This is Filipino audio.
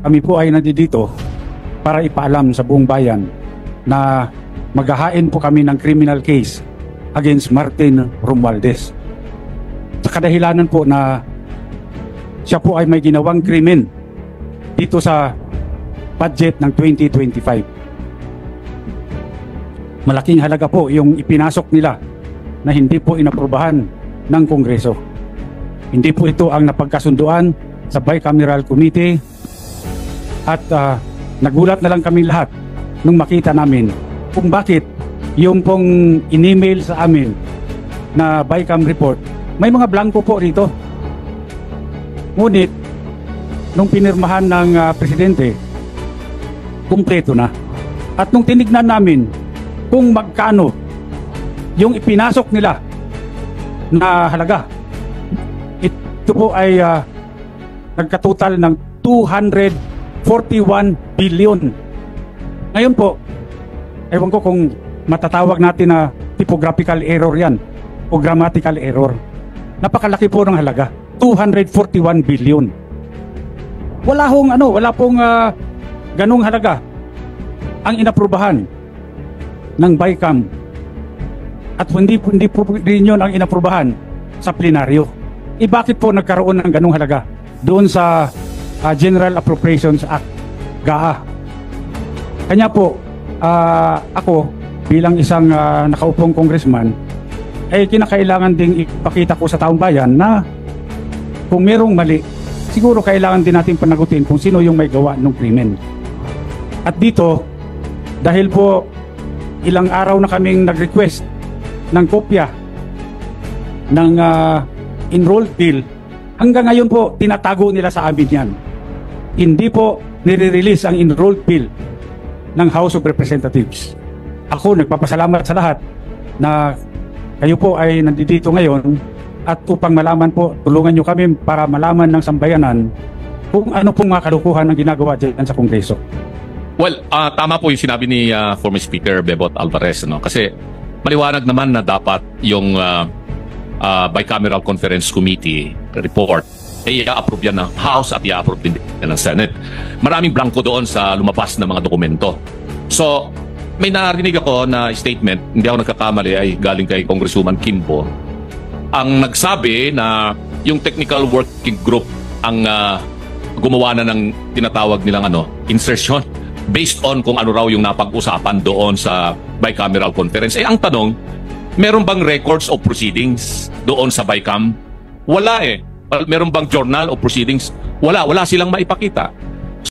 kami po ay nandito para ipaalam sa buong bayan na maghahain po kami ng criminal case against Martin Romualdez. Sa kadahilanan po na siya po ay may ginawang krimen dito sa budget ng 2025. Malaking halaga po yung ipinasok nila na hindi po inaprubahan ng Kongreso. Hindi po ito ang napagkasunduan sa Bicameral Committee at nagulat na lang kami lahat nung makita namin kung bakit yung pong in-email sa amin na Bicam report, may mga blanco po rito. Ngunit nung pinirmahan ng presidente, kumpleto na. At nung tinignan namin kung magkano yung ipinasok nila na halaga, ito po ay nagkatotal ng 241 billion. Ngayon po, ewan ko kung matatawag natin na typographical error yan o grammatical error. Napakalaki po ng halaga, 241 billion. Wala pong ganung halaga ang inaprubahan ng Bicam at hindi po rin yun ang inaprubahan sa plenaryo. Bakit po nagkaroon ng ganung halaga doon sa General Appropriations Act, GAA? Kanya po, ako bilang isang nakaupong congressman, ay kinakailangan ding ipakita ko sa taong bayan na kung merong mali, siguro kailangan din natin panagutin kung sino yung may gawa ng krimen. At dito, dahil po ilang araw na kaming nag-request ng kopya ng enrolled bill, hanggang ngayon po tinatago nila sa amin yan. Hindi po nire-release ang enrolled bill ng House of Representatives. Ako nagpapasalamat sa lahat na kayo po ay nandito ngayon at upang malaman po, tulungan nyo kami para malaman ng sambayanan kung ano pong mga kalukuhan ang ginagawa dyan sa Kongreso. Well, tama po yung sinabi ni former Speaker Bebot Alvarez, no? Kasi maliwanag naman na dapat yung Bicameral Conference Committee report ay i-approve yan ng House at i-approve din ng Senate. Maraming blanco doon sa lumabas na mga dokumento. So, may narinig ako na statement, hindi ako nagkakamali, ay galing kay Congresswoman Kimbo. Ang nagsabi na yung technical working group ang gumawa na ng tinatawag nilang insertion based on kung ano raw yung napag-usapan doon sa bicameral conference. Ang tanong, meron bang records of proceedings doon sa Bicam? Wala eh. Meron bang journal of proceedings? Wala silang maipakita.